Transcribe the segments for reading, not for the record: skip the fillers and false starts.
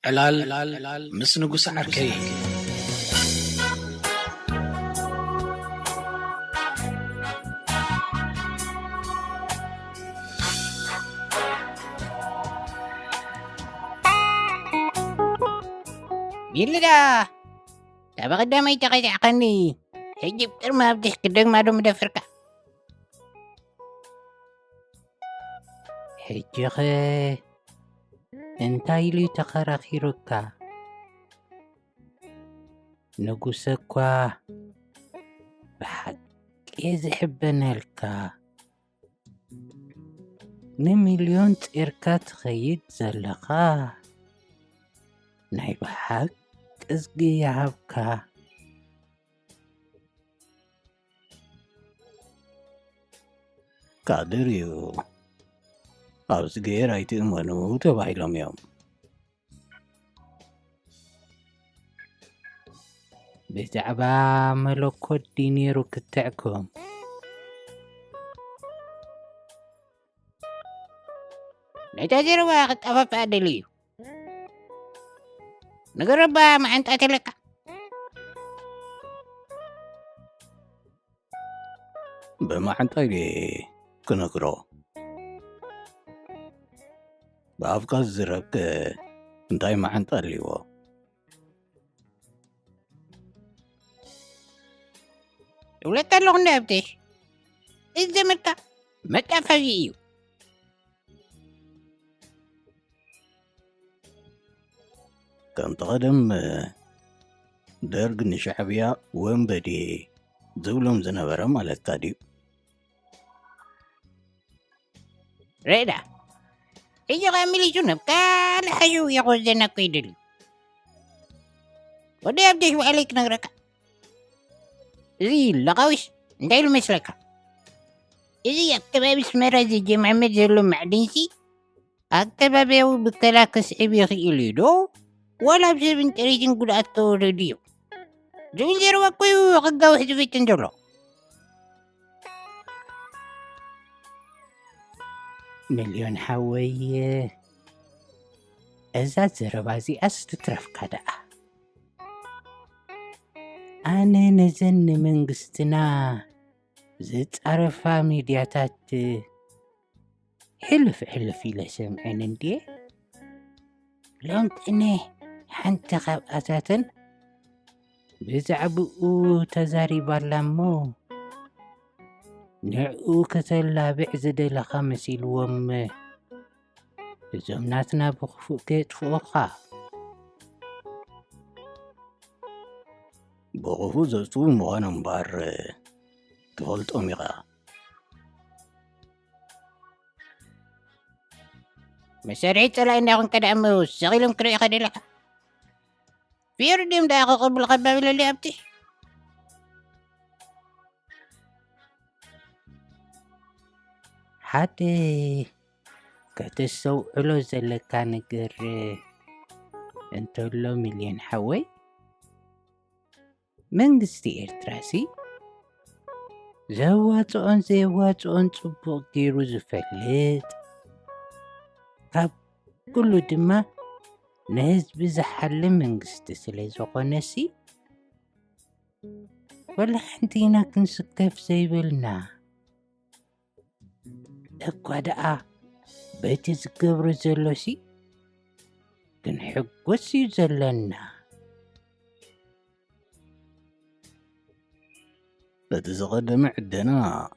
ዕላል ምስ ንጉስ ዓርከይ يلا تبغى قدامي تقطعني هجيب ما بديش قدام ما دوم دفرك هجيخي انتاي لي تقراخيرك نقصكوا بحق يزحبنا لك نمليون تيركات خيد زلقا ناي بحق ازقي يعبكا قادريو أوزغير أيتي منو تبايلم يوم بزعبا ملوكو دينيرو كتعكم نتاجر واقت أفا فادليو نقربا ما أنت أتلك بما حنطاي كنقرو بأفكار زرك انتاي ما حنطاليو ولا تلوغ نابتش إذا متى فايو كان تقدم درق نشعبيا ومبدي زولم زنبرا مالت تاديو ريدا إيجا غاملي جنب كان حيو يغوزنا كيدل ودي أبدش وعليك نغرك زي اللغوش انتاي المسلكة إذا يكتبها باسم رازي محمد زلو معدنسي أكتبها بيو بكلاك سعبي خيليدو ولا بسبب تريجن قد أتو راديو زوين زيرو وكويو غقاو حدفي تنجلو مليون حوي أزاد زربازي أستترف كدا أنا نزن من قستنا زيت عرفا ميدياتات حلف إلى سمعين اندي لونت إني حنت خبأتاتا بزعبؤو تزاري برلمو نعو كتلا بعزد لخمس الوم زمناتنا بخفوكيت فوقا بغفو زوتو مغانا مبار تغلط أميغا مسارعي تلا إن أخن كده أمو سغيلم كري أخد لك في يرديم دا أخو قبل خباب اللي أبتي حتى كتسو علو زلكا نقر انتو لو مليون حوي منقستي إرتراسي زواتون صبوغ ديرو زفلت كاب كله دما نهزب زحل منقست سلي زقنسي ولا حنتينا كنسكف زيبلنا اكوا دقا بيتي زقبر زلوسي كنحقوسي زلنا لتزقدم عدنا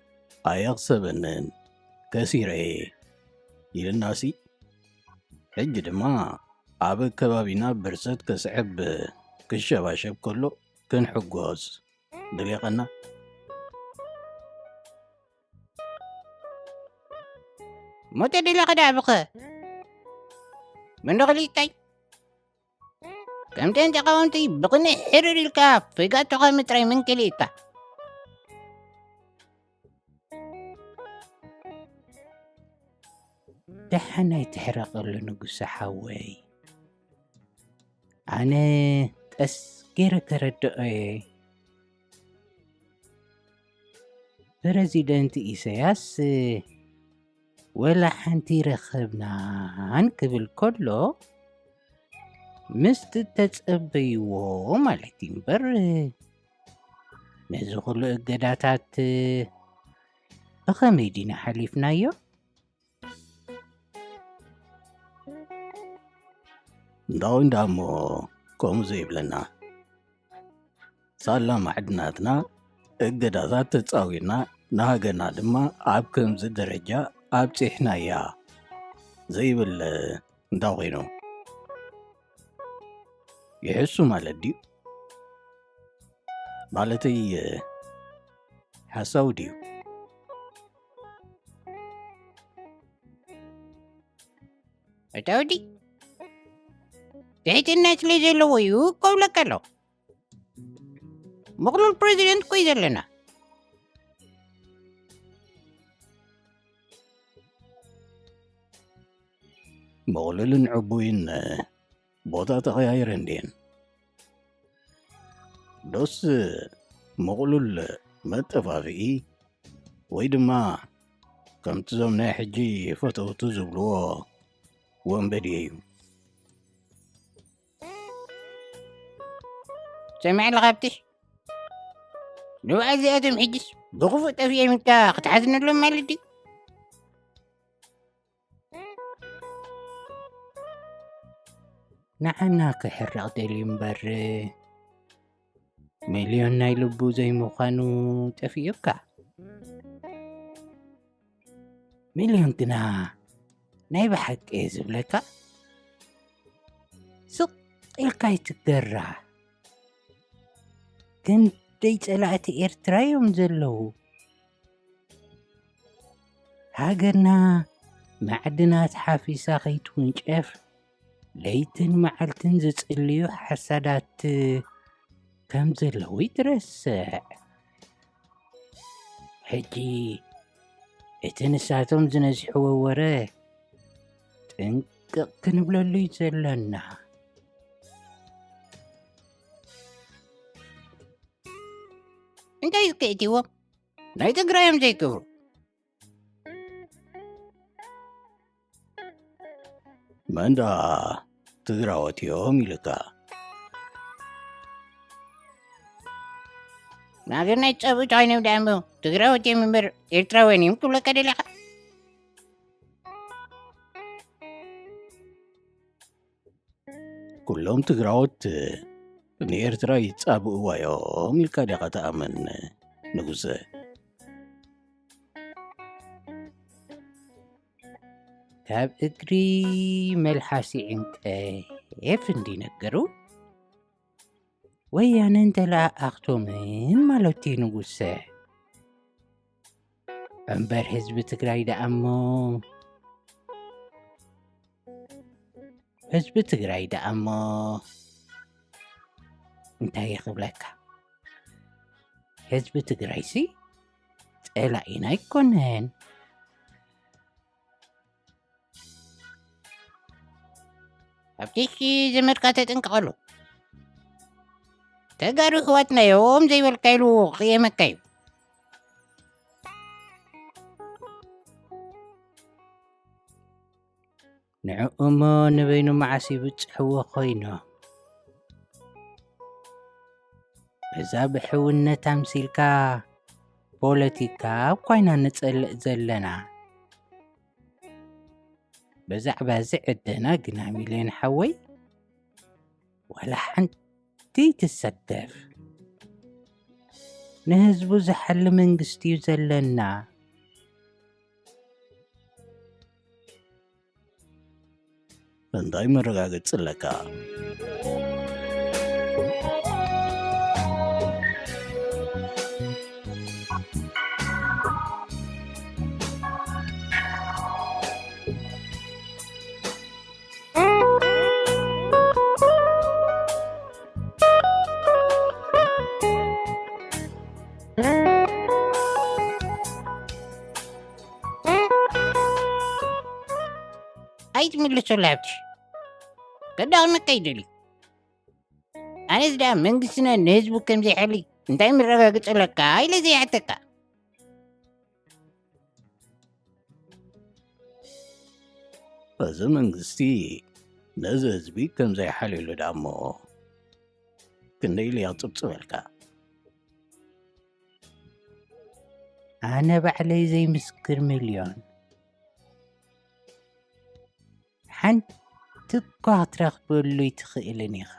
أيغسب أنن كثير إلى الناسي حجد ما عبد كبابينا برسد كسعب كالشباشب كله كن حقوز دليقنا مو تدي لك دابقه من دغليتاي كم تنتقونتي بقني حرر الكاف في قاتو متري من كليتا دحنا يتحرق لنقص حوي أنا تسكير كردئي بريزيدنت إيساياس ولا حنتي رخبنا عنك بالكله ምስቲ ተጸበይዎ ማለት እዩ እምበር ነዚ ኩሉ እገዳታት ብኸመይ ዲና ሓሊፍናዮ? እንዳወንዳ እሞ ከምኡ ዘይብለና ሳላ ማዕድናትና እገዳታት ተጻዊርና ንሃገርና ድማ ኣብ ከምዚ ደረጃ ኣብፂሕናያ ዘይብል እንታ ኮይኑ ይሕሱ ማለት ድዩ? ማለተይ ሓሳቡ ድዩ? እታወዲ ትሕትና ስለ ዘለዎ እዩ ከብለካ ኣለዎ። ምቕሉል ፕሬዚደንት ኮይ ዘለና ምቕሉልን ዕቡይን ቦታ ተኸያይረን ድየን ዶስ ምቕሉል መጠፋፍኢ ወይ ድማ ከምቲ ዞም ናይ ሕጂ ፈተውቱ ዝብልዎ ወንበዴ እዩ። ሰሚዕ ኣለኻ ሃብትሽ? ንባዕል እዚኣቶም ሕጅስ ብኽፉእ ጠፊኦም ኢልካ ክትሓዝነሎም ማለት ድዩ? ንዓና ክሕረቕ ደልዩ እምበር ሚልዮን ናይ ልቡ ዘይምዃኑ ጠፊኡካ። ሚልዮን ግና ናይ ብሓቂ እየ ዝብለካ ስቕ ኢልካ ይትገራህ። ክንደይ ጸላእቲ ኤርትራ እዮም ዘለዉ። ሃገርና ማዕድናት ሓፊሳ ከይትውንጨፍ ለይትን መዓልትን ዝጽልዩ ሓሳዳት ከም ዘለዉ ይትረስዕ። ሕጂ እቲ ንሳቶም ዝነዚሕዎ ወረ ጥንቅቕ ክንብለሉ እዩ ዘለና። እንታይ ዝከእትዎም ናይ ትግራዮም ዘይክብሩ መንዳ ትግራወት እዮም ኢልካ ናገር ናይ ፀብኡ ኮይኖም ዳሞ ትግራወት እዮም እምበር ኤርትራውያን እዮም ክብለካ ደለኻ? ኩሎም ትግራወት ንኤርትራ ይጻብእዋ እዮም ኢልካ ዲኻ ተኣመን ንጉሰ? ካብ እግሪ መልሓሲ ዕንቀፍ እንዲነገሩ ወያነ እንተለኣኽቶምን ማለት እዩ ንጉሰ። እምበር ህዝቢ ትግራይ ደኣ እሞ እንታይ ይኽብለካ? ህዝቢ ትግራይሲ ጸላኢና ኣይኮነን። ኣብቲሽ ዘመድካ ተጠንቀቐሉ። ተጋሩ ኽዋትናዮም ዘይበልካ ኢሉ ክየመካ እዩ። ንዕኡሞ ንበይኑ መዓስ ይብፅሕዎ ኾይኖም እዛ ብሕውነት ኣምሲልካ ፖለቲካ ኳይና ንጸልእ ዘለና። ብዛዕባ ዝዕደና ግና ሚልዮን ሓወይ ወላ ሓንቲ ትሰደፍ። ንህዝቡ ዝሓሊ መንግስቲ እዩ ዘለና። እንታይ መረጋገጽ ኣለካ? ኣይትምልሶ ለሃብትሽ ከዳኽነካ ይደልዩ። ኣነስ ደኣ መንግስትና ንህዝቡ ከም ዘይሓሊ እንታይ መረጋግጽ ኣለካ ኢለ ዘይሓተካ። እዚ መንግስቲ ነዚ ህዝቢ ከም ዘይሓልሉ ዳሞ ክንደይ ኢሉ የቕፅብፅበልካ? ኣነ ባዕለይ ዘይምስክር ሚልዮን ሓንቲ እኳ ክትረኽበሉ ይትኽእልን ኢኻ።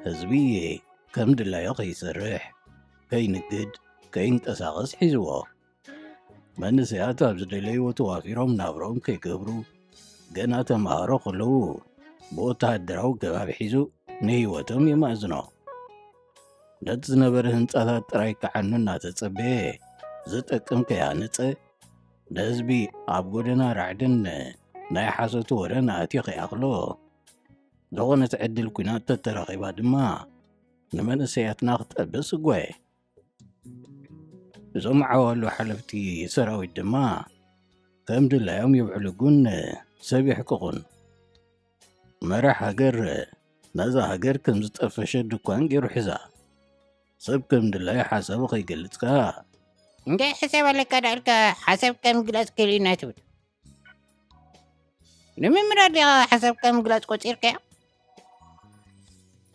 ህዝቢ ከም ድላዮ ከይሰርሕ፣ ከይንግድ፣ ከይንቀሳቐስ ሒዝዎ። መንእሰያት ኣብ ዝደለይዎ ተዋፊሮም ናብሮም ከይገብሩ ገና ተምሃሮ ከለዉ ብወታደራዊ ገባብ ሒዙ ንህይወቶም የማእዝኖ። ነቲ ዝነበረ ህንፃታት ጥራይ ክዓኑ እናተጸበየ ዝጠቅም ከያነፀ ንህዝቢ ኣብ ጎደና ራዕድን ናይ ሓሶቱ ወረን ኣትዮ ከይኣኽሎ ዝኾነት ዕድል ኩናት ተተረኺባ ድማ ንመንእሰያትና ክትጠብስ እጓየ። እዞም ዓዋሉ ሓለፍቲ ሰራዊት ድማ ከም ድላዮም ይውዕልጉን ሰብ ይሕቅቑን። መራሕ ሃገር ነዛ ሃገር ከም ዝጠፈሸ ድኳን ገይሩ ሒዛ። ሰብ ከም ድላዮ ሓሳቡ ከይገልጽካ እንታይ ሓሳብ ኣለካ ዳልካ ሓሳብካ ምግላጽ ክእልና ትብል? ንምምራድ ዲኻ ሓሳብካ ምግላጽ ቆፂርካዮ?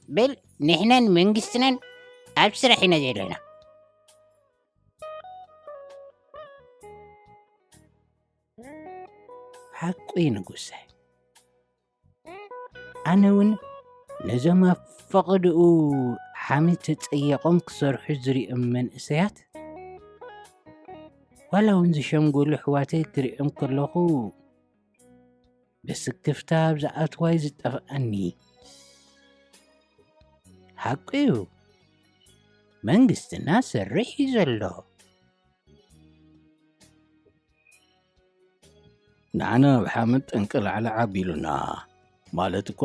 በል ንሕናን መንግስትናን ኣብ ስራሕ ኢና ዘለና። ሓቂ ንጉሳይ፣ ኣነ እውን ነዞም ኣብ ፈቕድኡ ሓሚድ ተጸየቖም ክሰርሑ ዝሪኦም መንእሰያት ዋላ እውን ዝሸምገሉ ኣሕዋተይ ክሪኦም ከለኹ ብስክፍታ ኣብ ዝኣትዋይ ዝጠፍኣኒ። ሓቂ እዩ መንግስትና ሰርሕ እዩ ዘሎ። ንዓና ብሓመድ ጠንቂ ላዕሊ ዓቢሉና ማለት እኳ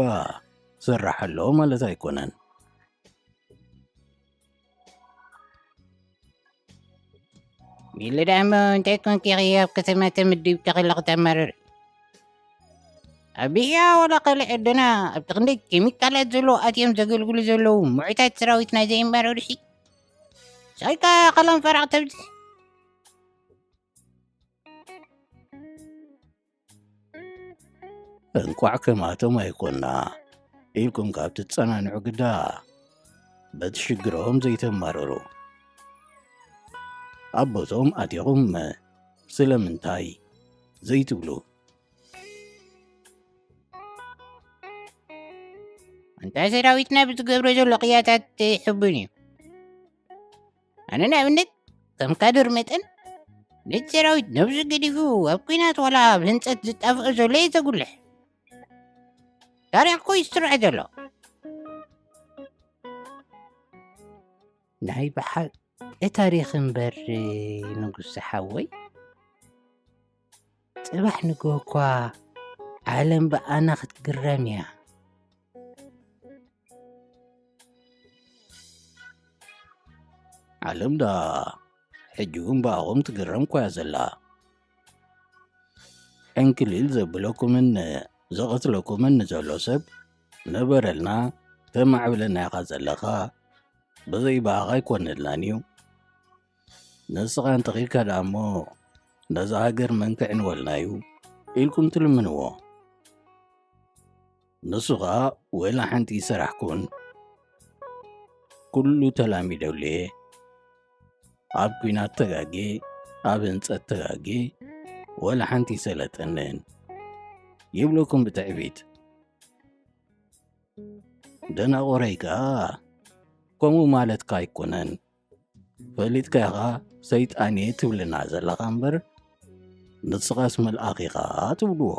ስራሕ ኣለዎ ማለት ኣይኮነን። ኢሉ ዳሞ እንታይ ኮንኪ ኣብ ከተማ ተመዲብካ ከለኹ ተመርር ኣብያ ዋላ ካልእ ዕድና ኣብቲ ክንደይ ኬሚካላት ዘለዎ ኣትዮም ዘገልግሉ ዘለዉ ሙዑታት ሰራዊትና ዘይመረሩ ሲ ሳይካ ኸላም ፈራቕ ተብዝሕ እንኳዕ ከማቶም ኣይኮና ኢልኩም ካብ ትጸናንዑ ግዳ በቲ ሽግሮም ዘይተማረሩ ኣቦቶም ኣትኹም ስለምንታይ ዘይትብሉ? እንታይ ሰራዊትና ብዝገብሮ ዘሎ ቅያታት ይሕቡን እዩ። ኣነ ንኣብነት ከም ካድር መጠን ነቲ ሰራዊት ነብዙ ገዲፉ ኣብ ኩናት ዋላ ኣብ ህንፀት ዝጣፍኦ ዘሎ እየ ዘጉልሕ። ታሪክ እኮ ይስርዕ ዘሎ ናይ በሓቂ ታሪክ እምበር ንጉስ ሓወይ ጽባሕ ንግሆ እኳ ዓለም ብኣና ክትግረም እያ። ዓለም ዳ ሕጂ እውን ብኣኹም ትግረም እኳ እያ ዘላ። ዕንክሊል ዘብለኩምን ዘቐትለኩምን ንዘሎ ሰብ ነበረልና ተማዕብለና ኢኻ ዘለኻ ብዘይባኻ ኣይኮነላን እዩ። ንስኻ እንተኺልካ ዳሞ ነዛ ሃገር መንክዕ ንበልናዩ ኢልኩም ትልምንዎ። ንሱ ኸዓ ወላ ሓንቲ ይሰራሕኩን ኩሉ ተላሚደውልየ ኣብ ኩናት ተጋጌ ኣብ ህንፀት ተጋጌ ወላ ሓንቲ ይሰለጠንን ይብለኩም ብትዕቢት። ደናቆረይካ ከምኡ ማለትካ ኣይኮነን ፈሊጥካ ኢኻ ሰይጣን እየ ትብልና ዘለኻ እምበር ንስኻስ መልኣኽ ኢኻ ትብልዎ።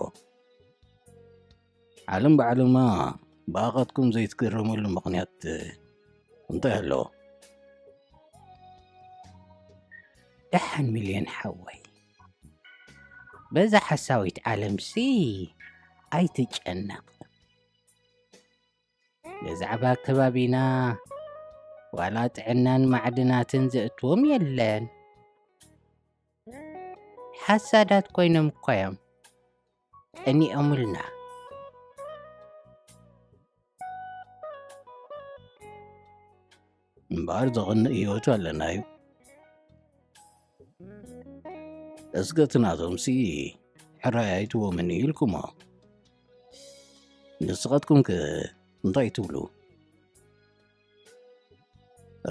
ዓለም ባዕለማ ብኣኻትኩም ዘይትገረመሉ ምኽንያት እንታይ ኣሎ? ደሓን ሚልዮን ሓወይ በዛ ሓሳዊት ዓለምሲ ኣይትጨነቕ። ብዛዕባ ከባቢና ዋላ ጥዕናን ማዕድናትን ዘእትዎም የለን። ሓሳዳት ኮይኖም እኳ እዮም ጠኒኦሙልና። እምበር ዘቕንእ ህይወት ኣለና እዩ። እስገትናቶምሲ ሕራያይትዎምን ኢልኩሞ ንስኻትኩም ከ እንታይ ትብሉ?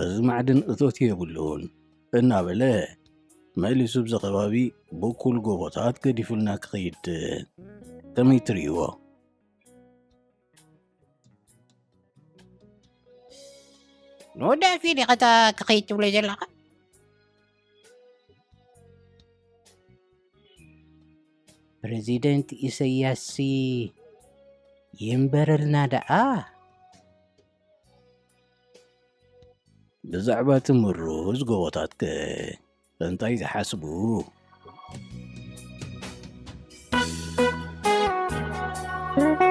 እዚ ማዕድን እቶት የብሉን እናበለ መሊሱ ብዚ ኸባቢ ብኩል ጎቦታት ገዲፉልና ክኸይድ ከመይ ትርእይዎ? ንወዳፊ ዲኸታ ክኸይድ ትብሎ ዘለኻ? ፕሬዚደንት ኢሳያስ ይንበረልና ደኣ ብዛዕባ እቲ ምሩዝ ጎቦታት ከ እንታይ ዝሓስቡ? Thank you.